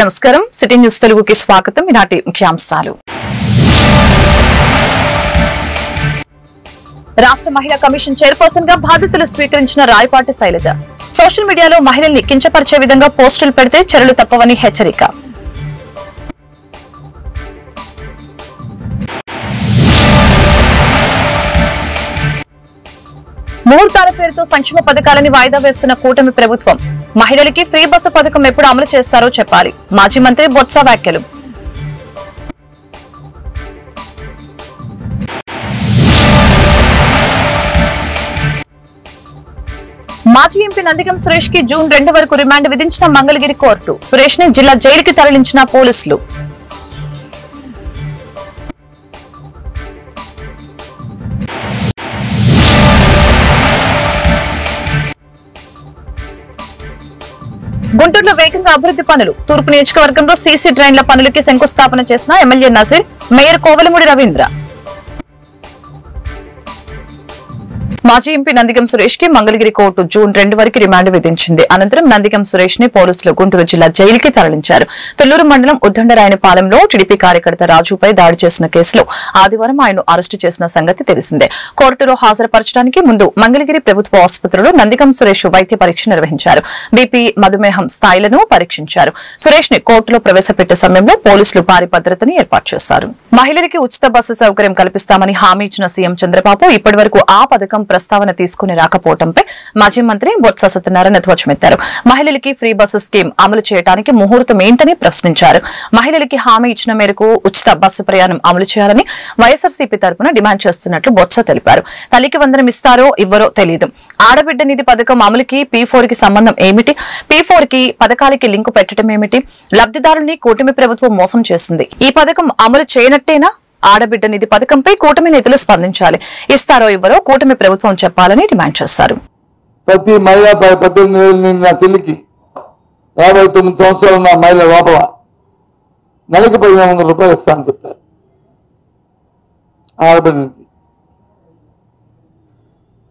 నమస్కారం city news తెలుగుకి స్వాగతం. ఈనాటి ముఖ్యాంశాలు. రాష్ట్ర మహిళా కమిషన్ చైర్పర్సన్ గా బాధ్యతలు స్వీకరించిన రాయపాటి శైలజ సోషల్ మీడియాలో మహిళల్ని కించపరిచే విధంగా పోస్టులు పెడితే చర్యలు తప్పవని హెచ్చరిక. ముహూర్తాల పేరుతో సంక్షేమ పథకాలని వాయిదా వేస్తున్న కూటమి ప్రభుత్వం. మహిళలకి ఫ్రీ బస్సు పథకం ఎప్పుడు అమలు చేస్తారో చెప్పాలి. మాజీ మంత్రి బొత్స వ్యాఖ్యలు. మాజీ ఎంపీ నందిగం సురేష్ కి జూన్ 2 వరకు రిమాండ్ విధించిన మంగళగిరి కోర్టు. సురేష్ ని జిల్లా జైలుకి తరలించిన పోలీసులు. గుంటూరులో వేగంగా అభివృద్ధి పనులు. తూర్పు నియోజకవర్గంలో సీసీ డ్రైన్ల పనులకి శంకుస్థాపన చేసిన ఎమ్మెల్యే నజీర్, మేయర్ కోవలమూడి రవీంద్ర. మాజీ ఎంపీ నందిగం సురేష్ కి మంగళగిరి కోర్టు జూన్ 2 వరకు రిమాండ్ విధించింది. అనంతరం నందిగం సురేష్ ని పోలీసులు గుంటూరు జిల్లా జైలుకి తరలించారు. తొల్లూరు మండలం ఉద్దండరాయనపాలెంలో టీడీపీ కార్యకర్త రాజుపై దాడి చేసిన కేసులో ఆదివారం ఆయన అరెస్టు చేసిన సంగతి తెలిసిందే. కోర్టులో హాజరుపరచడానికి ముందు మంగళగిరి ప్రభుత్వ ఆసుపత్రిలో నందిగం సురేష్ వైద్య పరీక్ష నిర్వహించారు. బీపీ, మధుమేహం స్థాయిలను పరీక్షించారు. సురేష్ ని కోర్టులో ప్రవేశపెట్టే సమయంలో పోలీసులు భారీ భద్రతని ఏర్పాటు చేశారు. మహిళలకి ఉచిత బస్సు సౌకర్యం కల్పిస్తామని హామీ ఇచ్చిన సీఎం చంద్రబాబు ఇప్పటివరకు ఆ పథకం ప్రస్తావన తీసుకుని రాకపోవడంపై మాజీ మంత్రి బొత్స సత్యనారాయణ ధ్వజమెత్తారు. మహిళలకి ఫ్రీ బస్సు స్కీమ్ అమలు చేయడానికి ముహూర్తం ఏంటని ప్రశ్నించారు. మహిళలకి హామీ ఇచ్చిన మేరకు ఉచిత బస్సు ప్రయాణం అమలు చేయాలని వైఎస్ఆర్సీపీ తరపున డిమాండ్ చేస్తున్నట్లు బొత్స తెలిపారు. తల్లికి వందనం ఇస్తారో ఇవ్వరో తెలియదు. ఆడబిడ్డ నిధి పథకం అమలుకి P4 కి సంబంధం ఏమిటి? P4 కి పథకాలకి లింకు పెట్టడం ఏమిటి? లబ్దిదారుల్ని కూటమి ప్రభుత్వం మోసం చేసింది. ఈ పథకం అమలు చేయనట్టేనా? ఆడబిడ్డ నిధి పథకంపై కూటమి నేతలు స్పందించాలి. ఇస్తారో ఇవ్వరో కూటమి ప్రభుత్వం చెప్పాలని డిమాండ్ చేశారు. ప్రతి మహిళ 18 ఏళ్ళు నా చెల్లికి 59 సంవత్సరాలు ఉన్న మహిళ లోపల నెలకి 1500 రూపాయలు ఇస్తానని చెప్తారు. ఆడబిడ్డ నిధి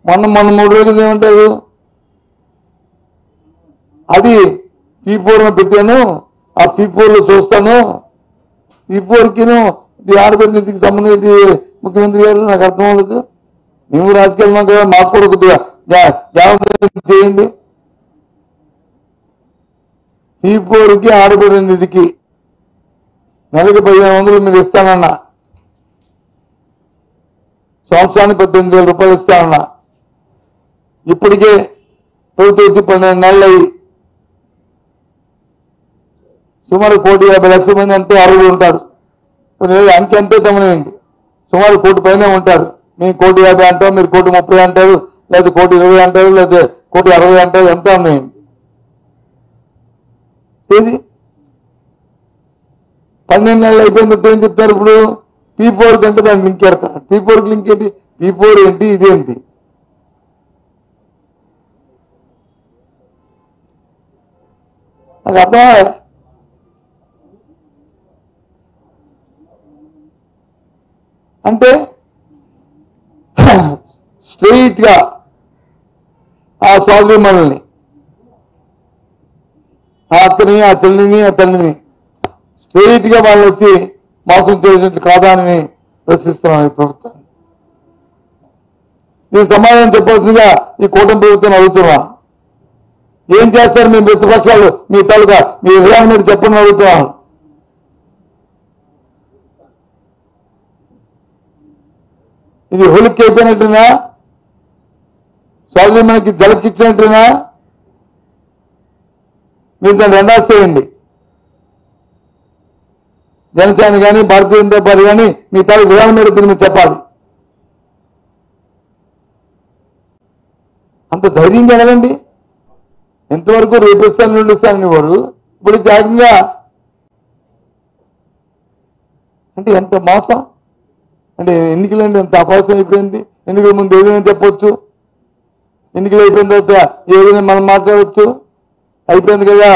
మొన్న 3 రోజులు ఏమంటారు? అది P4 పెట్టాను, ఆ P4 చూస్తాను. P4కి ఆడబిడ్డ నిధికి సంబంధించి ముఖ్యమంత్రి గారు నాకు అర్థం అవ్వలేదు. మేము రాజకీయాలు ఉన్నాం కదా, మాకు కూడా కొద్దిగా జాగ్రత్త చేయండి. P4కి ఆడబిడ్డ నిధికి నెలకి 1500 మీరు ఇస్తానన్నా, సంవత్సరానికి 18,000 రూపాయలు ఇస్తానన్నా. ఇప్పటికే ప్రభుత్వం వచ్చి 12 నెలలు అయ్యి సుమారు 1,50,00,000 మంది అంతే అర్హులు ఉంటారు. అంకె అంతే తమనేయండి, సుమారు 1 కోటి పైన ఉంటారు. మేము 1,50,00,000 అంటాం, మీరు 1,30,00,000 అంటారు, లేదా 1,20,00,000 అంటారు, లేదా 1,60,00,000 అంటారు. ఎంత అన్నాయండి? ఏది 12 నెలలు అయిపోయిన తర్వాత ఏం చెప్తారు? ఇప్పుడు P4 కంటే దాన్ని లింక్ ఎడతారు. P4కి లింక్ ఏంటి? P4 ఏంటి, ఇదేంటి? నాకు అర్థం అంటే స్ట్రెయిట్ గా ఆ సోదరి మనల్ని, ఆ అక్కని, ఆ చెల్లిని, ఆ తల్లిని స్ట్రెయిట్ గా వాళ్ళు వచ్చి మోసం చేసినట్లు కాదా అని ప్రశ్నిస్తున్నాం ఈ ప్రభుత్వాన్ని. దీనికి సమాధానం చెప్పాల్సిందిగా ఈ కూటమి ప్రభుత్వం అడుగుతున్నాం. ఏం చేస్తారు మీ ప్రతిపక్షాలు? మీ తాలూకా మీ విధానం మీరు చెప్పని అడుగుతున్నాను. ఇది హోలికి అయిపోయినట్టునా? సోదరి మనకి జలకిచ్చినట్టునా? మీరు దాన్ని రెండాలు చేయండి. జనసేన కానీ భారతీయ జనతా పార్టీ కానీ మీ తాలూకు విధానం మీద దీన్ని మీరు చెప్పాలి. అంత ధైర్యంగా వెళ్ళండి. ఎంతవరకు రేపిస్తాను నిండిస్తానని వారు ఇప్పుడు జాగ్రత్తగా అంటే ఎంత మోసం అంటే ఎన్నికలండి ఎంత అపహాస్యం అయిపోయింది. ఎన్నికల ముందు ఏదైనా చెప్పొచ్చు, ఎన్నికలు అయిపోయిన తర్వాత ఏదైనా మనం మాట్లాడవచ్చు. అయిపోయింది కదా,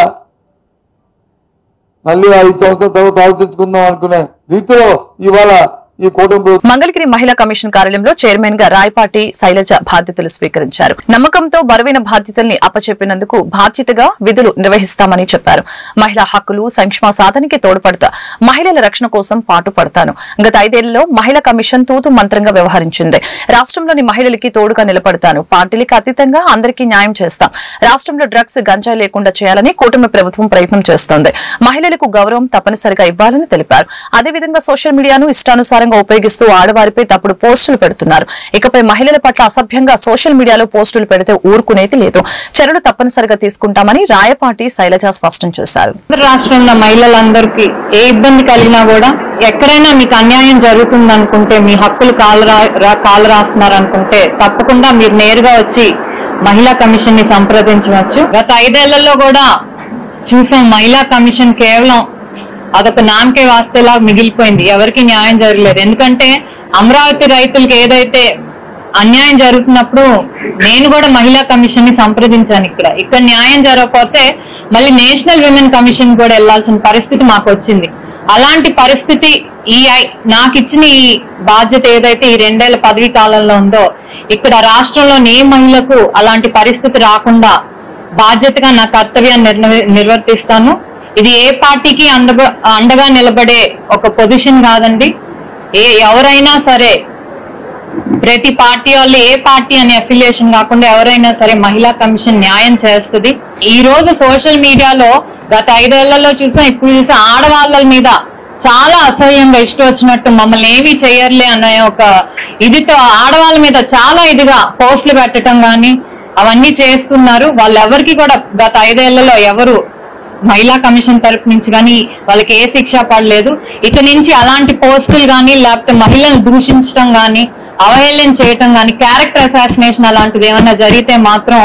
మళ్ళీ 5 సంవత్సరాల తర్వాత ఆలోచించుకుందాం అనుకునే రీతిలో ఇవాళ ఈ కూటమి. మంగళగిరి మహిళా కమిషన్ కార్యాలయంలో చైర్మన్ గా రాయపాటి శైలజ బాధ్యతలు స్వీకరించారు. నమ్మకంతో బరువైన బాధ్యతల్ని అప్పచెప్పినందుకు బాధ్యతగా విధులు నిర్వహిస్తామని చెప్పారు. మహిళా హక్కులు సంక్షేమ సాధనకి తోడ్పడతా మహిళల రక్షణ కోసం పాటుపడతాను. గత 5 ఏళ్లలో మహిళా కమిషన్ తూతు మంత్రంగా వ్యవహరించింది. రాష్ట్రంలోని మహిళలకి తోడుగా నిలబడతాను. పార్టీలకు అతీతంగా అందరికీ న్యాయం చేస్తాం. రాష్ట్రంలో డ్రగ్స్ గంజాయి లేకుండా చేయాలని కూటమి ప్రభుత్వం ప్రయత్నం చేస్తోంది. మహిళలకు గౌరవం తప్పనిసరిగా ఇవ్వాలని తెలిపారు. అదేవిధంగా సోషల్ మీడియాను ఇష్టానుసారంగా ఉపయోగిస్తూ ఆడవారిపై తప్పుడు పోస్టులు పెడుతున్నారు. ఇకపై మహిళల పట్ల అసభ్యంగా సోషల్ మీడియాలో పోస్టులు పెడితే ఊరుకునేది లేదు. చర్యలు తప్పనిసరిగా తీసుకుంటామని రాయపాటి శైలజ స్పష్టం చేశారు. రాష్ట్రంలో మహిళలందరికీ ఏ ఇబ్బంది కలిగినా కూడా ఎక్కడైనా మీకు అన్యాయం జరుగుతుందనుకుంటే, మీ హక్కులు కాలు రాస్తున్నారు అనుకుంటే తప్పకుండా మీరు నేరుగా వచ్చి మహిళా కమిషన్ ని సంప్రదించవచ్చు. గత 5 ఏళ్లలో కూడా చూసాం, మహిళా కమిషన్ కేవలం అదొక నామకే వాస్తేలా మిగిలిపోయింది. ఎవరికి న్యాయం జరగలేదు. ఎందుకంటే అమరావతి రైతులకు ఏదైతే అన్యాయం జరుగుతున్నప్పుడు నేను కూడా మహిళా కమిషన్ ని సంప్రదించాను. ఇక్కడ న్యాయం జరగకపోతే మళ్ళీ నేషనల్ విమెన్ కమిషన్ కూడా వెళ్లాల్సిన పరిస్థితి మాకు వచ్చింది. అలాంటి పరిస్థితి నాకు ఇచ్చిన ఈ బాధ్యత ఏదైతే ఈ 2 ఏళ్ల పదవీ కాలంలో ఉందో, ఇక్కడ రాష్ట్రంలోని ఏ మహిళకు అలాంటి పరిస్థితి రాకుండా బాధ్యతగా నా కర్తవ్యాన్ని నిర్వర్తిస్తాను. ఇది ఏ పార్టీకి అండగా నిలబడే ఒక పొజిషన్ కాదండి. ఎవరైనా సరే, ప్రతి పార్టీ వాళ్ళు ఏ పార్టీ అనే అఫిలియేషన్ కాకుండా ఎవరైనా సరే మహిళా కమిషన్ న్యాయం చేస్తుంది. ఈ రోజు సోషల్ మీడియాలో గత 5 ఏళ్లలో చూసాం, ఇప్పుడు చూసాం, ఆడవాళ్ళ మీద చాలా అసహ్యంగా ఇష్టం వచ్చినట్టు మమ్మల్ని ఏమీ చేయర్లే అనే ఒక ఇదితో ఆడవాళ్ళ మీద చాలా ఇదిగా పోస్టులు పెట్టడం గాని అవన్నీ చేస్తున్నారు. వాళ్ళెవరికి కూడా గత 5 ఏళ్లలో ఎవరు మహిళా కమిషన్ తరపు నుంచి కానీ వాళ్ళకి ఏ శిక్ష పడలేదు. ఇక నుంచి అలాంటి పోస్టులు కానీ లేకపోతే మహిళలను దూషించడం కానీ అవహేళన చేయటం కానీ క్యారెక్టర్ అసాసినేషన్ అలాంటిది ఏమన్నా జరిగితే మాత్రం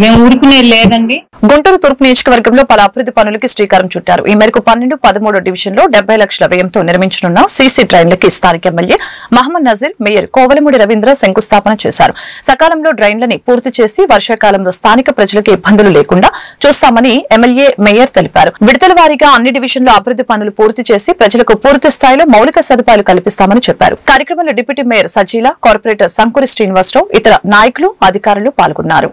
మేము ఊరుకునేది లేదండి. గుంటూరు తూర్పు నియోజకవర్గంలో పలు అభివృద్ది పనులకి శ్రీకారం చుట్టారు. ఈ మేరకు 12, 13 డివిజన్ లో 70 లక్షల వ్యయంతో నిర్మించనున్న సీసీ డ్రైన్లకి స్థానిక ఎమ్మెల్యే మహమ్మద్ నజీర్, మేయర్ కోవలమూడి రవీంద్ర శంకుస్థాపన చేశారు. సకాలంలో డ్రైన్లని పూర్తి చేసి వర్షాకాలంలో స్థానిక ప్రజలకు ఇబ్బందులు లేకుండా చూస్తామని ఎమ్మెల్యే, మేయర్ తెలిపారు. విడతల వారీగా అన్ని డివిజన్లో అభివృద్ది పనులు పూర్తి చేసి ప్రజలకు పూర్తి స్థాయిలో మౌలిక సదుపాయాలు కల్పిస్తామని చెప్పారు. కార్యక్రమంలో deputy mayor Sajila, corporator సంకురి Srinivasarao, ఇతర నాయకులు, అధికారులు పాల్గొన్నారు.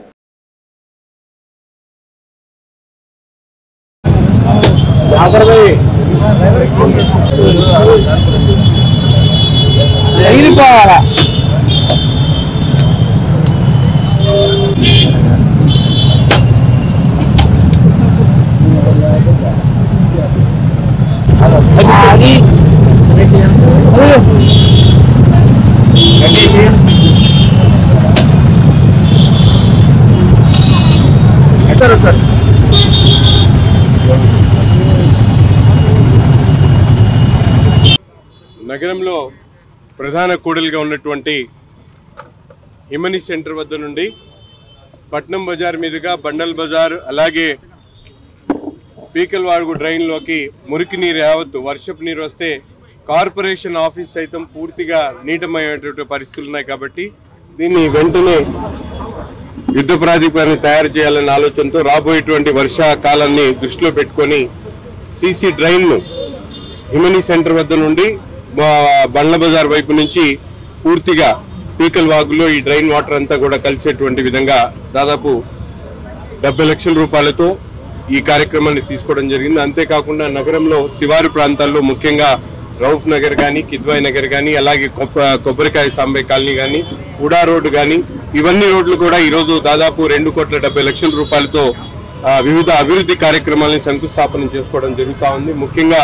నగరంలో ప్రధాన కూడలిగా ఉన్నటువంటి హిమనీ సెంటర్ వద్ద నుండి పట్నం బజార్ మీదుగా బండల్ బజార్, అలాగే పీకల్వాడుగు డ్రైన్లోకి మురికి నీరు యావత్తు వర్షపు నీరు వస్తే కార్పొరేషన్ ఆఫీస్ సైతం పూర్తిగా నీటమయ్యేటువంటి పరిస్థితులు ఉన్నాయి. కాబట్టి దీన్ని వెంటనే యుద్ధ ప్రాతిపదికన తయారు చేయాలనే ఆలోచనతో రాబోయేటువంటి వర్షాకాలాన్ని దృష్టిలో పెట్టుకొని సీసీ డ్రైన్ను హిమనీ సెంటర్ వద్ద నుండి బండ్ల బజార్ వైపు నుంచి పూర్తిగా పీకల్ వాగులో ఈ డ్రైన్ వాటర్ అంతా కూడా కలిసేటువంటి విధంగా దాదాపు 70 లక్షల రూపాయలతో ఈ కార్యక్రమాన్ని తీసుకోవడం జరిగింది. అంతేకాకుండా నగరంలో శివారు ప్రాంతాల్లో ముఖ్యంగా రౌఫ్ నగర్ కానీ, కిద్వాయి నగర్ కానీ, అలాగే కొబ్బరికాయ సాంబే కాలనీ కానీ, ఉడా రోడ్డు కానీ, ఇవన్నీ రోడ్లు కూడా ఈరోజు దాదాపు 2,70,00,000 రూపాయలతో వివిధ అభివృద్ధి కార్యక్రమాలను శంకుస్థాపన చేసుకోవడం జరుగుతూ ఉంది. ముఖ్యంగా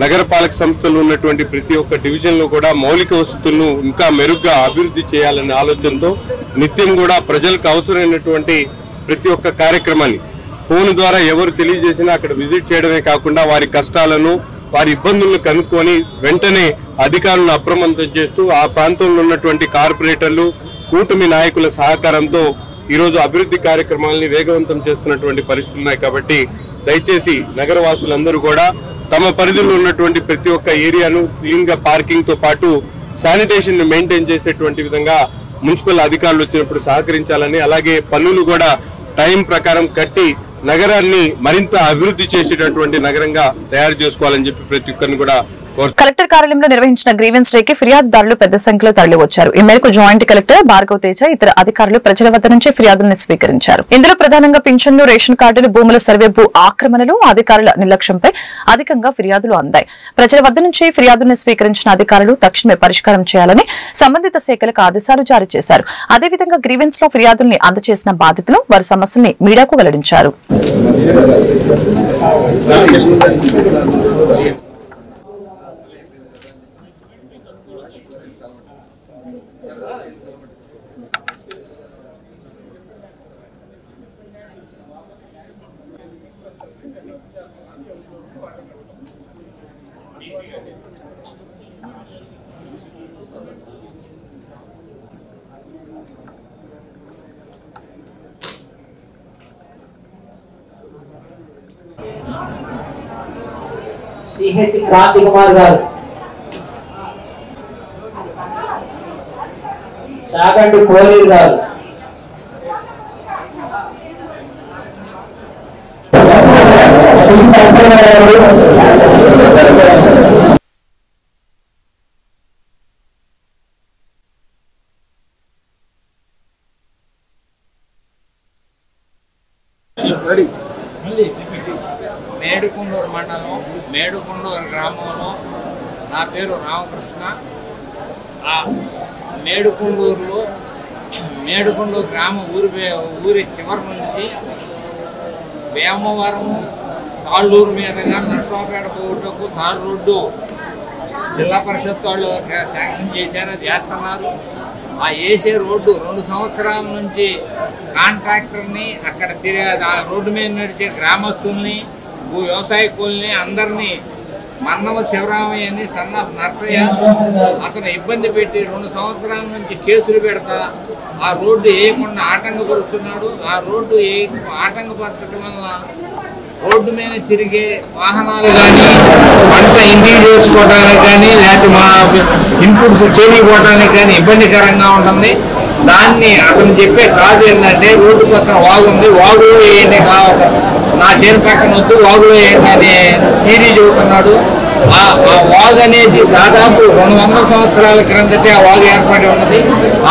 నగరపాలక సంస్థలు ఉన్నటువంటి ప్రతి ఒక్క డివిజన్ లో కూడా మౌలిక వసతులను ఇంకా మెరుగ్గా అభివృద్ధి చేయాలనే ఆలోచనతో నిత్యం కూడా ప్రజలకు అవసరమైనటువంటి ప్రతి ఒక్క కార్యక్రమాన్ని ఫోన్ ద్వారా ఎవరు తెలియజేసినా అక్కడ విజిట్ చేయడమే కాకుండా వారి కష్టాలను, వారి ఇబ్బందులను కనుక్కొని వెంటనే అధికారులను అప్రమత్తం చేస్తూ ఆ ప్రాంతంలో ఉన్నటువంటి కార్పొరేటర్లు, కూటమి నాయకుల సహకారంతో ఈరోజు అభివృద్ధి కార్యక్రమాలని వేగవంతం చేస్తున్నటువంటి పరిస్థితులు ఉన్నాయి. కాబట్టి దయచేసి నగరవాసులందరూ కూడా తమ పరిధిలో ఉన్నటువంటి ప్రతి ఒక్క ఏరియాను క్లీన్ గా పార్కింగ్ తో పాటు శానిటేషన్ ను మెయింటైన్ చేసేటువంటి విధంగా మున్సిపల్ అధికారులు వచ్చినప్పుడు సహకరించాలని, అలాగే పన్నులు కూడా టైం ప్రకారం కట్టి నగరాన్ని మరింత అభివృద్ధి చేసేటటువంటి నగరంగా తయారు చేసుకోవాలని చెప్పి ప్రతి ఒక్కరిని కూడా కలెక్టర్ కార్యాలయంలో నిర్వహించిన గ్రీవెన్స్ డే కి ఫిర్యాదుదారులు పెద్ద సంఖ్యలో తరలివచ్చారు. ఈ మేరకు జాయింట్ కలెక్టర్ భార్గవ్ తేజ ఇతర అధికారులు ప్రజల వద్ద నుంచి ఫిర్యాదులను స్వీకరించారు. ఇందులో ప్రధానంగా పింఛన్లు, రేషన్ కార్డులు, భూముల సర్వే, భూ ఆక్రమణలు, అధికారుల నిర్లక్ష్యంపై అధికంగా ఫిర్యాదులు అందాయి. ప్రజల వద్ద నుంచి ఫిర్యాదులను స్వీకరించిన అధికారులు తక్షణమే పరిష్కారం చేయాలని సంబంధిత శాఖలకు ఆదేశాలు జారీ చేశారు. అదేవిధంగా గ్రీవెన్స్ లో ఫిర్యాదుల్ని అందజేసిన బాధితులు వారి సమస్యల్ని మీడియాకు వెల్లడించారు. సిహెచ్ క్రాంతి కుమార్ గారు, చాగంటి కోహ్లీ గారు, మేడుకొండూరు మండలం మేడుకొండూరు గ్రామంలో నా పేరు రామకృష్ణ. ఆ మేడుకొండూరు గ్రామం ఊరి చివరి నుంచి వేమవరం తాళ్ళూరు మీదుగా నర్సాపేట పోవుటకు తారు రోడ్డు జిల్లా పరిషత్ వాళ్ళు శాంక్షన్ చేశారు, చేస్తున్నారు. ఆ వేసే రోడ్డు 2 సంవత్సరాల నుంచి కాంట్రాక్టర్ని అక్కడ ఆ రోడ్డు మీద నడిచే గ్రామస్తుల్ని, వ్యవసాయ కూలీని అందరినీ మన్నవ శివరామయ్యని సన్న నర్సయ్య అతను ఇబ్బంది పెట్టి 2 సంవత్సరాల నుంచి కేసులు పెడతా ఆ రోడ్డు వేయకుండా ఆటంకపరుస్తున్నాడు. ఆ రోడ్డు ఆటంకపరచడం వల్ల రోడ్డు మీద తిరిగే వాహనాలు కానీ, పంట ఇంటికి చేసుకోవడానికి కానీ, లేకపోతే మా ఇన్పుట్స్ చేరిపోవడానికి కానీ ఇబ్బందికరంగా ఉంటుంది. దాన్ని అతను చెప్పే కాజు ఏంటంటే రోడ్డు పక్కన వాగు ఉంది, వాగులో వేయండి, నా చేను పక్కన వద్దు వాగులో వేయండి అని తీరి చెబుతున్నాడు. ఆ వాగు అనేది దాదాపు 200 సంవత్సరాల క్రిందటే ఆ వాగు ఏర్పడి ఉన్నది.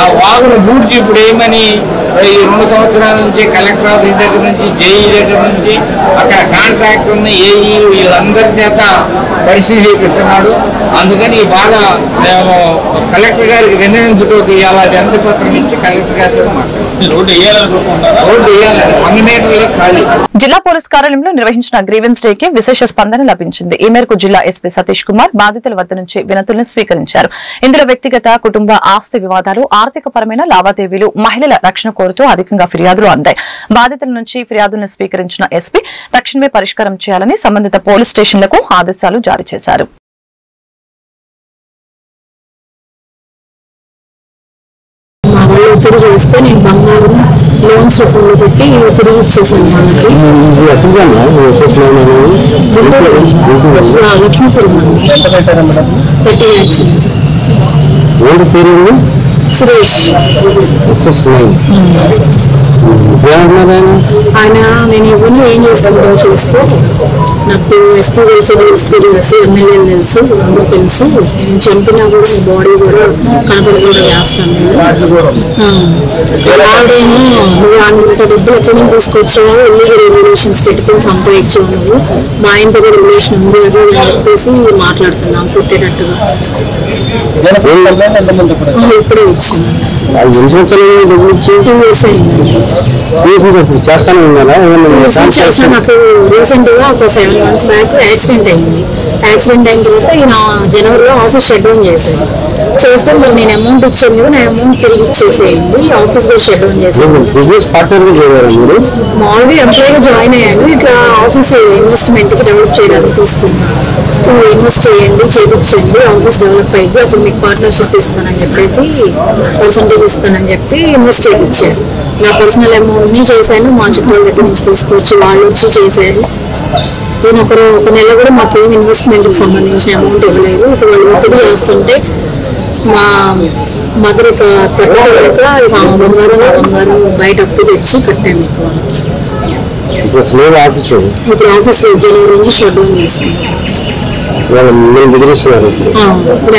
ఆ వాగును పూడ్చి ఇప్పుడు ఏమని ఈ 2 సంవత్సరాల నుంచి కలెక్టర్ ఆఫీస్ దగ్గర నుంచి, జేఈ దగ్గర నుంచి, అక్కడ కాంట్రాక్టర్ని, ఏఈ వీళ్ళందరి చేత పరిశీలి చేపిస్తున్నాడు. అందుకని ఈ బాధ మేము కలెక్టర్ గారికి విన్నవించుకోక ఇవాళ వినతి పత్రం ఇచ్చి కలెక్టర్ గారితో మాట్లాడారు. రోడ్డు వేయాలని 100 మీటర్ల ఖాళీ. జిల్లా పోలీస్ కార్యాలయంలో నిర్వహించిన గ్రీవెన్స్ డే కి విశేష స్పందన లభించింది. ఈ మేరకు జిల్లా ఎస్పీ సతీష్ కుమార్ బాధితుల వద్ద నుంచి వినతులను స్వీకరించారు. ఇందులో వ్యక్తిగత, కుటుంబ ఆస్తి వివాదాలు, ఆర్థిక పరమైన లావాదేవీలు, మహిళల రక్షణ కోరుతూ అధికంగా ఫిర్యాదులు అందాయి. బాధితుల నుంచి ఫిర్యాదులను స్వీకరించిన ఎస్పీ తక్షణమే పరిష్కారం చేయాలని సంబంధిత పోలీస్ స్టేషన్లకు ఆదేశాలు జారీ చేశారు. తిరిగి చేస్తే నేను బంగారం లోన్స్ రూపంలో పెట్టి తిరిగి ఇచ్చేసాను వాళ్ళకి. లక్ష్మీపురం 30 lakhs. సురేష్ ఆయన నేను ఎవరిని ఏం చేసుకుంటావు చేసుకో, నాకు ఎస్పీ తెలుసు, ఎస్పీ తెలుసు, ఎమ్మెల్యేలు తెలుసు, అందరూ తెలుసు, నేను చంపినా కూడా మీ బాడీ కూడా కనపడి కూడా చేస్తాను నేను. ఆవిడేమో నువ్వు అంత డబ్బులు ఎక్కడి నుంచి తీసుకొచ్చావు, ఇల్లీగల్ రిలేషన్స్ పెట్టుకుని సంపాదించావు, నువ్వు మా ఆయనతో కూడా రిలేషన్ ఉంది అది అని చెప్పేసి మాట్లాడుతున్నాం కొట్టేటట్టుగా. ఇప్పుడే వచ్చింది. 2 years అయింది. నాకు రీసెంట్ గా ఒక 7 months బ్యాక్ యాక్సిడెంట్ అయింది. యాక్సిడెంట్ అయిన తర్వాత ఈయన జనవరిలో ఆఫీస్ షట్ డౌన్ చేశాను. చేస్తే మరి నేను అమౌంట్ ఇచ్చాను కదా, నా అమౌంట్ తిరిగి ఇచ్చేసేయండి, ఆఫీస్ కూడా షట్ డౌన్ చేశాను. మామూలుగా ఎంప్లాయీగా జాయిన్ అయ్యాను. ఇట్లా ఆఫీస్ ఇన్వెస్ట్మెంట్ కి డెవలప్ చేయడానికి తీసుకున్నాను. ఇన్వెస్ట్ చేయండి, చేయించండి, ఆఫీస్ డెవలప్ అయింది, అప్పుడు మీకు పార్ట్నర్షిప్ ఇస్తానని చెప్పేసి పర్సంటేజ్ ఇస్తానని చెప్పి ఇన్వెస్ట్ చేయించారు. నా పర్సనల్ అమౌంట్ ని చేశాను, మా చుట్టాల దగ్గర నుంచి తీసుకొచ్చి వాళ్ళు వచ్చి చేశారు. నేను ఒక నెల కూడా మాకేం ఇన్వెస్ట్మెంట్ కి సంబంధించిన అమౌంట్ ఇవ్వలేదు. ఇప్పుడు వాళ్ళు ఒత్తిడి చేస్తుంటే మా మదర్ తట్టుకోలేక మా బంగారం నా బంగారం బయట అప్పు తెచ్చి కట్టాను. ఇప్పుడు ఆఫీస్ జనవరి నుంచి షట్ డౌన్ చేసుకున్నాను. ఇప్పుడు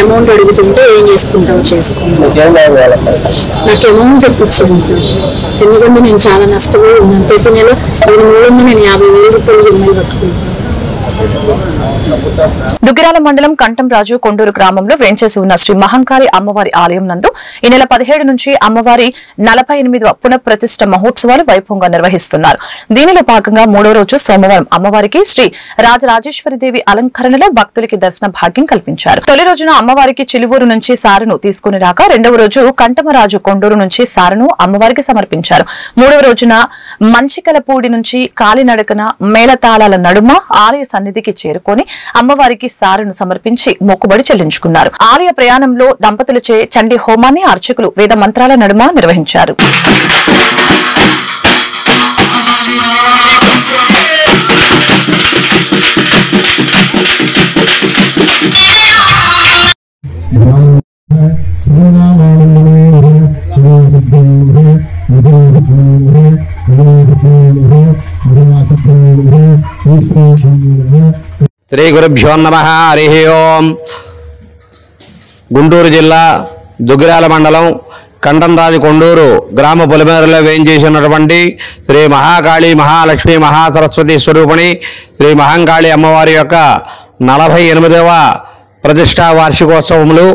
అమౌంట్ అడుగుతుంటే ఏం చేసుకుంటావు చేసుకుంటావు. నాకు అమౌంట్ తెప్పించాను సార్, ఎందుకంటే నేను చాలా నష్టపోయి ఉన్నాను. ప్రతి నెల 350,000 రూపాయలు జమ్మలు కట్టుకుంటాను. దుగ్గిరాల మండలం కంటంరాజు కొండూరు గ్రామంలో వేంచేసి ఉన్న శ్రీ మహంకాళి అమ్మవారి ఆలయం నందు ఈ నెల 17 నుంచి అమ్మవారి 48వ పునఃప్రతిష్ఠ మహోత్సవాలు వైభవంగా నిర్వహిస్తున్నారు. దీనిలో భాగంగా 3వ రోజు సోమవారం అమ్మవారికి శ్రీ రాజరాజేశ్వరిదేవి అలంకరణలో భక్తులకి దర్శన భాగ్యం కల్పించారు. తొలి రోజున అమ్మవారికి చిలువూరు నుంచి సారెను తీసుకుని రాక 2వ రోజు కంటమరాజు కొండూరు నుంచి సారెను అమ్మవారికి సమర్పించారు. 3వ రోజున మంచికలపూడి నుంచి కాలినడకన మేళతాళాల నడుమ ఆలయ సన్నిధికి చేరుకొని అమ్మవారికి సారెను సమర్పించి మొక్కుబడి చెల్లించుకున్నారు. ఆలయ ప్రయాణంలో దంపతులచే చండీ హోమాన్ని అర్చకులు వేద మంత్రాల నడుమ నిర్వహించారు. శ్రీ గురుభ్యో నమః. హరి ఓం. గుంటూరు జిల్లా దుగ్గిరాల మండలం కంటంరాజు కొండూరు గ్రామ పొలిమేరలో వేయించేసి ఉన్నటువంటి శ్రీ మహాకాళి మహాలక్ష్మి మహాసరస్వతి స్వరూపిణి శ్రీ మహంకాళి అమ్మవారి యొక్క 48వ ప్రతిష్టా వార్షికోత్సవములు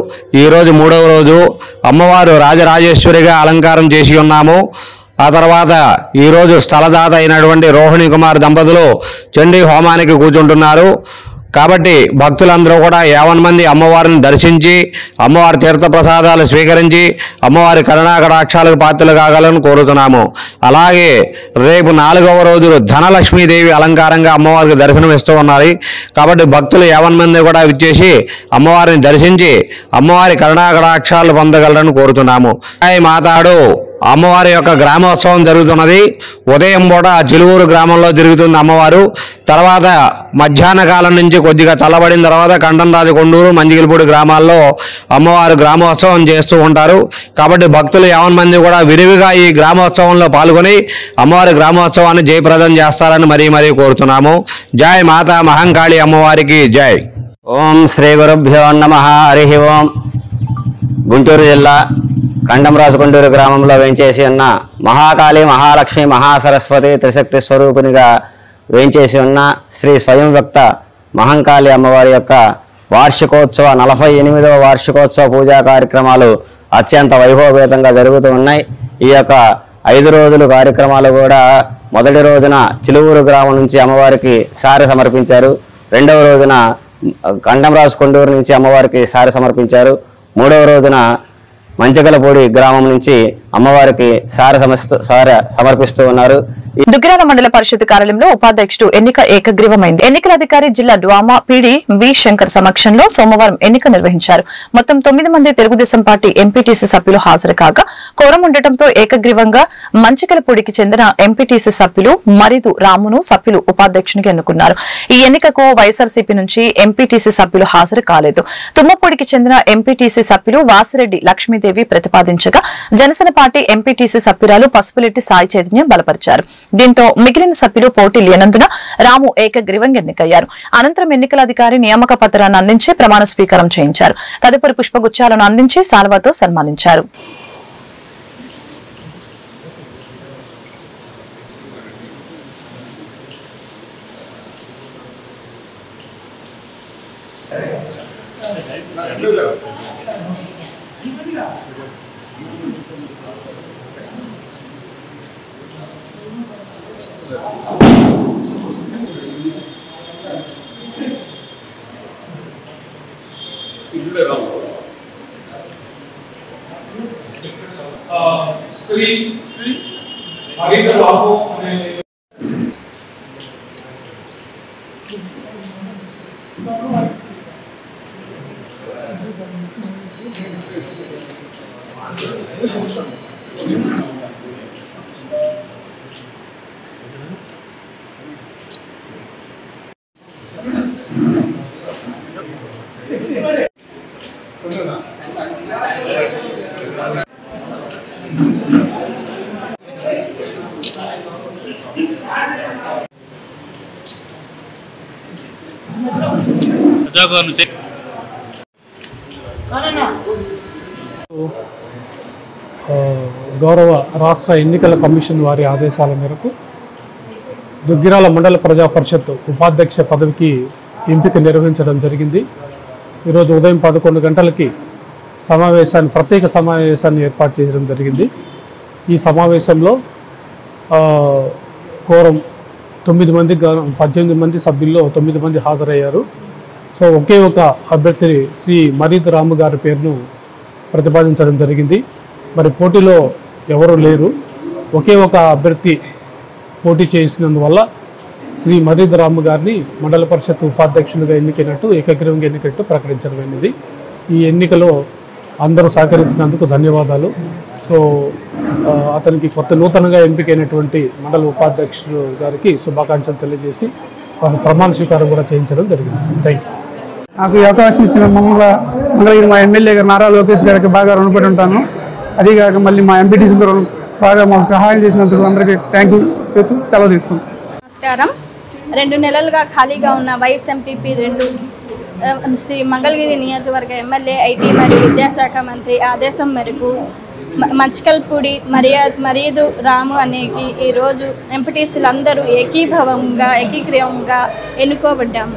ఈరోజు 3వ రోజు. అమ్మవారు రాజరాజేశ్వరిగా అలంకారం చేసి ఉన్నాము. ఆ తర్వాత ఈరోజు స్థలదాత అయినటువంటి రోహిణి కుమార్ దంపతులు చండీ హోమానికి కూర్చుంటున్నారు. కాబట్టి భక్తులందరూ కూడా 50 మంది అమ్మవారిని దర్శించి అమ్మవారి తీర్థప్రసాదాలు స్వీకరించి అమ్మవారి కరుణాకటాక్షాలకు పాత్రలు కాగలని కోరుతున్నాము. అలాగే రేపు 4వ రోజు ధనలక్ష్మీదేవి అలంకారంగా అమ్మవారికి దర్శనం ఇస్తూ ఉన్నారు. కాబట్టి భక్తులు 50 మంది కూడా విచ్చేసి అమ్మవారిని దర్శించి అమ్మవారి కరుణాకటాక్షాలు పొందగలరని కోరుతున్నాము. మాతాడు అమ్మవారి యొక్క గ్రామోత్సవం జరుగుతున్నది. ఉదయం పూట చిలువూరు గ్రామంలో జరుగుతుంది అమ్మవారు. తర్వాత మధ్యాహ్న కాలం నుంచి కొద్దిగా చల్లబడిన తర్వాత కంటంరాజు కొండూరు మంజిగిలిపూడి గ్రామాల్లో అమ్మవారు గ్రామోత్సవం చేస్తూ ఉంటారు. కాబట్టి భక్తులు 50 మంది కూడా విరివిగా ఈ గ్రామోత్సవంలో పాల్గొని అమ్మవారి గ్రామోత్సవాన్ని జయప్రదం చేస్తారని మరీ కోరుతున్నాము. జై మాతా మహంకాళి అమ్మవారికి జై. ఓం శ్రీ గురుభ్యో నమః. హరి ఓం. గుంటూరు జిల్లా కంటంరాజు కొండూరు గ్రామంలో వేంచేసి ఉన్న మహాకాళి మహాలక్ష్మి మహాసరస్వతి త్రిశక్తి స్వరూపిణిగా వేంచేసి ఉన్న శ్రీ స్వయం వ్యక్త మహంకాళి అమ్మవారి యొక్క వార్షికోత్సవ 48వ వార్షికోత్సవ పూజా కార్యక్రమాలు అత్యంత వైభవపేతంగా జరుగుతూ ఉన్నాయి. ఈ యొక్క 5 రోజుల కార్యక్రమాలు కూడా మొదటి రోజున చిలువూరు గ్రామం నుంచి అమ్మవారికి సారె సమర్పించారు. 2వ రోజున కంటంరాజు కొండూరు నుంచి అమ్మవారికి సారె సమర్పించారు. 3వ రోజున మంచికలపూడి గ్రామం నుంచి అమ్మవారికి సారె సమర్పిస్తూ ఉన్నారు. దుగ్గిరాల మండల పరిషత్ కార్యాలయంలో ఉపాధ్యక్షుడు ఎన్నిక ఏకగ్రీవమైంది. ఎన్నికల అధికారి జిల్లా డ్వామా పీడి వి శంకర్ సమక్షంలో సోమవారం ఎన్నిక నిర్వహించారు. మొత్తం 9 మంది తెలుగుదేశం పార్టీ ఎంపీటీసీ సభ్యులు హాజరు కాగా కోరం ఉండటంతో ఏకగ్రీవంగా మంచికలపూడికి చెందిన ఎంపీటీసీ సభ్యులు మరిదు రామును సభ్యులు ఉపాధ్యక్షునిగా ఎన్నుకున్నారు. ఈ ఎన్నికకు వైఎస్ఆర్సీపీ నుంచి ఎంపీటీసీ సభ్యులు హాజరు కాలేదు. తుమ్మపూడికి చెందిన ఎంపీటీసీ సభ్యులు వాసిరెడ్డి లక్ష్మీదేవి ప్రతిపాదించగా జనసేన పార్టీ ఎంపీటీసీ సభ్యురాలు పసుపులెట్టి సాయి చైతన్యం బలపరిచారు. దీంతో మిగిలిన సభ్యులు పోటీ లేనందున రాము ఏకగ్రీవంగా ఎన్నికయ్యారు. అనంతరం ఎన్నికల అధికారి నియామక పత్రాన్ని అందించి ప్రమాణ స్వీకారం చేయించారు. తదుపరి పుష్పగుచ్చాలను అందించి శాల్వాతో సన్మానించారు. ప్రతిపాదనలు గౌరవ రాష్ట్ర ఎన్నికల కమిషన్ వారి ఆదేశాల మేరకు దుగ్గిరాల మండల ప్రజా పరిషత్ ఉపాధ్యక్ష పదవికి ఎంపిక నిర్వహించడం జరిగింది. ఈరోజు ఉదయం 11 గంటలకి ప్రత్యేక సమావేశాన్ని ఏర్పాటు చేయడం జరిగింది. ఈ సమావేశంలో కోరం 9 మంది 18 మంది సభ్యుల్లో 9 మంది హాజరయ్యారు. సో ఒకే ఒక అభ్యర్థి శ్రీ మరీద్ రాము గారి పేరును ప్రతిపాదించడం జరిగింది. మరి పోటీలో ఎవరు లేరు, ఒకే ఒక అభ్యర్థి పోటీ చేసినందువల్ల శ్రీ మరీద్ రాము గారిని మండల పరిషత్ ఉపాధ్యక్షులుగా ఎన్నికైనట్టు ఏకగ్రీవంగా ఎన్నికైనట్టు ప్రకటించడం అయింది. ఈ ఎన్నికలో అందరూ సహకరించినందుకు ధన్యవాదాలు. సో అతనికి నూతనంగా ఎంపికైనటువంటి మండల ఉపాధ్యక్షుడు గారికి శుభాకాంక్షలు తెలియజేసి వారు ప్రమాణ స్వీకారం కూడా చేయించడం జరిగింది. Thank you. నాకు ఈ అవకాశం ఇచ్చిన మంగళగిరి మా ఎమ్మెల్యే గారు నారా లోకేష్ గారికి బాగా రుణపడి ఉంటాను. అదేగాక మళ్ళీ మా ఎంపీటీసీ గారు బాగా మాకు సహాయం చేసినందుకు అందరికీ థ్యాంక్ యూ చెప్తూ సెలవు తీసుకుంటాం. నమస్కారం. 2 నెలలుగా ఖాళీగా ఉన్న వైస్ ఎంపీపీ 2 శ్రీ మంగళగిరి నియోజకవర్గ ఎమ్మెల్యే ఐటీ మరియు విద్యాశాఖ మంత్రి ఆదేశం మేరకు మంచికల్పూడి మరీదు రాము అనేకి ఈరోజు ఎంపీటీసీలు అందరూ ఏకీగ్రీవంగా ఎన్నుకోబడ్డాము.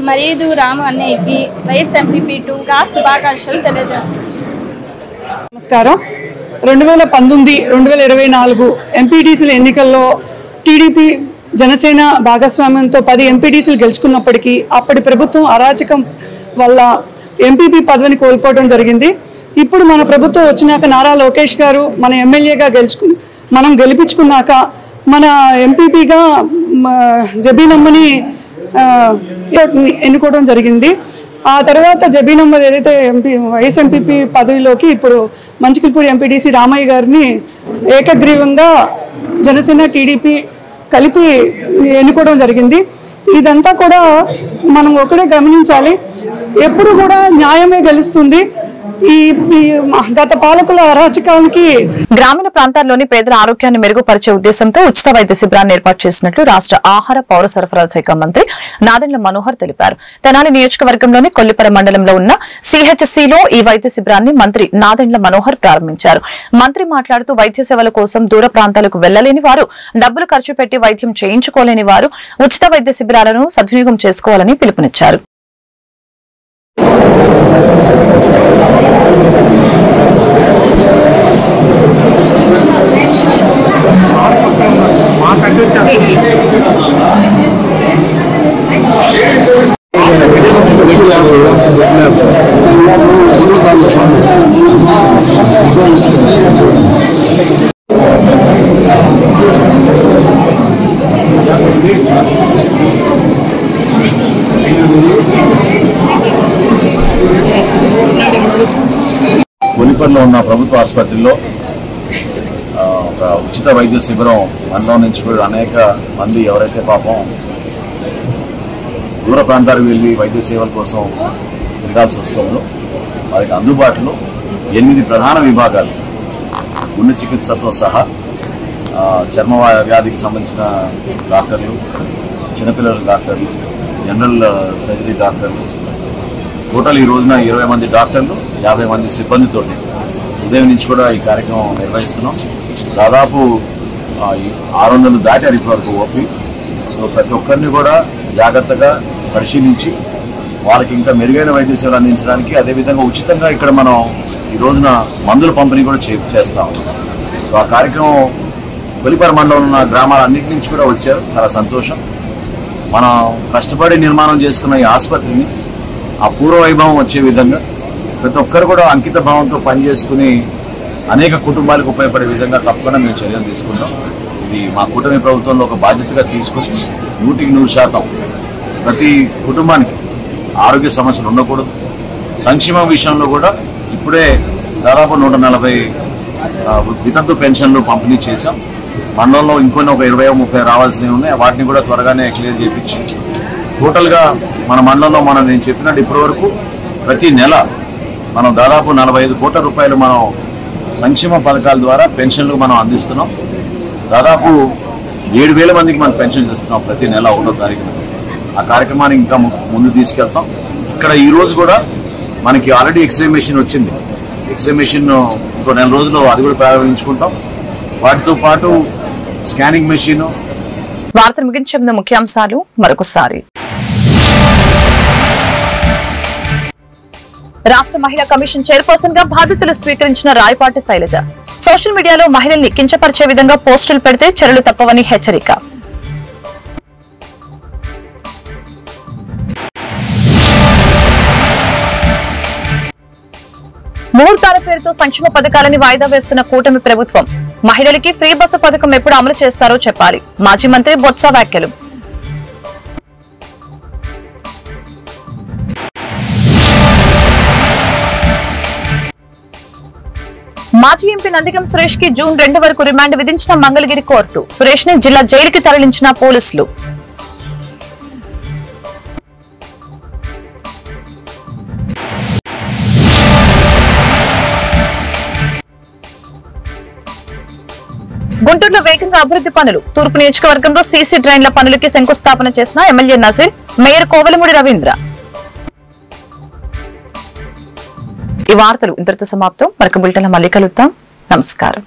మరీదు రాము అనేకి వైస్ ఎంపీపీ 2గా శుభాకాంక్షలు తెలియజేస్తున్నాను. నమస్కారం. 2019-2024 ఎంపీటీసీల ఎన్నికల్లో టీడీపీ జనసేన భాగస్వామ్యంతో 10 ఎంపీటీసీలు గెలుచుకున్నప్పటికీ అప్పటి ప్రభుత్వం అరాచకం వల్ల ఎంపీపీ పదవిని కోల్పోవడం జరిగింది. ఇప్పుడు మన ప్రభుత్వం వచ్చినాక నారా లోకేష్ గారు మన ఎమ్మెల్యేగా మనం గెలిపించుకున్నాక మన ఎంపీపీగా జబీనమ్మని ఎన్నుకోవడం జరిగింది. ఆ తర్వాత జబీనమ్మ ఏదైతే వైస్ ఎంపీపీ పదవిలోకి ఇప్పుడు మంచికల్పూడి ఎంపీటీసీ రామయ్య గారిని ఏకగ్రీవంగా జనసేన టీడీపీ కలిపి ఎన్నుకోవడం జరిగింది. ఇదంతా కూడా మనం ఒకటే గమనించాలి, ఎప్పుడు కూడా న్యాయమే గెలుస్తుంది. ఈ గత పాలకుల అరాచకానికి గ్రామీణ ప్రాంతాల్లోని పేదల ఆరోగ్యాన్ని మెరుగుపరిచే ఉద్దేశంతో ఉచిత వైద్య శిబిరాన్ని ఏర్పాటు చేసినట్లు రాష్ట్ర ఆహార పౌర సరఫరాల శాఖ మంత్రి నాదెండ్ల మనోహర్ తెలిపారు. తెనాలి నియోజకవర్గంలోని కొల్లిపర మండలంలో ఉన్న సిహెచ్సిలో ఈ వైద్య శిబిరాన్ని మంత్రి నాదెండ్ల మనోహర్ ప్రారంభించారు. మంత్రి మాట్లాడుతూ వైద్య సేవల కోసం దూర ప్రాంతాలకు వెళ్లలేని వారు, డబ్బులు ఖర్చు పెట్టి వైద్యం చేయించుకోలేని వారు ఉచిత వైద్య శిబిరాలను సద్వినియోగం చేసుకోవాలని పిలుపునిచ్చారు. కొల్లిపర్లో ఉన్న ప్రభుత్వ ఆసుపత్రిలో ఒక ఉచిత వైద్య శిబిరం మనలో నుంచి కూడా అనేక మంది ఎవరైతే పాపం దూర ప్రాంతాలకు వెళ్లి వైద్య సేవల కోసం తిరగాల్సి వస్తుందో వారికి అందుబాటులో 8 ప్రధాన విభాగాలు గుండె చికిత్సతో సహా చర్మ వ్యాధికి సంబంధించిన డాక్టర్లు, చిన్నపిల్లల డాక్టర్లు, జనరల్ సర్జరీ డాక్టర్లు, టోటల్ ఈ రోజున 20 మంది డాక్టర్లు, 50 మంది సిబ్బందితో ఉదయం నుంచి కూడా ఈ కార్యక్రమం నిర్వహిస్తున్నాం. దాదాపు 600 దాటారు ఇప్పటివరకు ఓపీ. సో ప్రతి ఒక్కరిని కూడా జాగ్రత్తగా పరిశీలించి వాళ్ళకి ఇంకా మెరుగైన వైద్య సేవలు అందించడానికి, అదేవిధంగా ఉచితంగా ఇక్కడ మనం ఈ రోజున మందుల పంపిణీ కూడా చేస్తాం. సో ఆ కార్యక్రమం కొల్లిపర మండలంలో ఉన్న గ్రామాలన్నింటి నుంచి కూడా వచ్చారు. చాలా సంతోషం. మనం కష్టపడి నిర్మాణం చేసుకున్న ఈ ఆసుపత్రిని ఆ పూర్వ వైభవం వచ్చే విధంగా ప్రతి ఒక్కరు కూడా అంకిత భావంతో పనిచేసుకుని అనేక కుటుంబాలకు ఉపయోగపడే విధంగా తప్పకుండా మేము చర్యలు తీసుకుంటాం. ఇది మా కూటమి ప్రభుత్వంలో ఒక బాధ్యతగా తీసుకుని 100% ప్రతి కుటుంబానికి ఆరోగ్య సమస్యలు ఉండకూడదు. సంక్షేమం విషయంలో కూడా ఇప్పుడే దాదాపు 140 వితంతు పెన్షన్లు పంపిణీ చేశాం. మండలంలో ఇంకొన్ని ఒక 20-30 రావాల్సినవి ఉన్నాయి. వాటిని కూడా త్వరగానే క్లియర్ చేయించి టోటల్గా మన మండలంలో నేను చెప్పినట్టు ఇప్పటి వరకు ప్రతి నెల మనం దాదాపు 45 కోట్ల రూపాయలు మనం సంక్షేమ పథకాల ద్వారా పెన్షన్లు మనం అందిస్తున్నాం. దాదాపు 7,000 మందికి మనం పెన్షన్స్ ఇస్తున్నాం ప్రతి నెల 1వ తారీఖున. ఆ కార్యక్రమాన్ని ఇంకా ముందు తీసుకెళ్తాం. ఇక్కడ ఈ రోజు కూడా మనకి ఆల్రెడీ ఎక్స్రే మెషిన్ వచ్చింది. ఎక్స్రే మెషిన్ ఇంకో 4 రోజుల్లో అది కూడా ప్రారంభించుకుంటాం. వాటితో పాటు స్కానింగ్ మెషిన్. వార్తలు ముగించే ముందు ముఖ్యాంశాలు మరొకసారి. రాష్ట్ర మహిళా కమిషన్ చైర్పర్సన్ గా బాధ్యతలు స్వీకరించిన రాయపాటి శైలజ. సోషల్ మీడియాలో మహిళల్ని కించపరిచే విధంగా పోస్టులు పెడితే చర్యలు తప్పవని హెచ్చరిక. ముహూర్తాల పేరుతో సంక్షేమ పథకాలని వాయిదా వేస్తున్న కూటమి ప్రభుత్వం. మహిళలకి ఫ్రీ బస్సు పథకం ఎప్పుడు అమలు చేస్తారో చెప్పాలి. మాజీ మంత్రి బొత్స వ్యాఖ్యలు. మాజీ ఎంపీ నందిగం సురేష్ కి జూన్ 2 వరకు రిమాండ్ విధించిన మంగళగిరి కోర్టు. సురేష్ ని జిల్లా జైలుకి తరలించిన పోలీసులు. గుంటూరులో వేగంగా అభివృద్ధి పనులు. తూర్పు నియోజకవర్గంలో సీసీ డ్రైన్ల పనులకి శంకుస్థాపన చేసిన ఎమ్మెల్యే నజీర్, మేయర్ కోవలమూడి రవీంద్ర. ఈ వార్తలు ఇంతటితో సమాప్తం. మరొక బులెటిన్లో మళ్ళీ కలుద్దాం. నమస్కారం.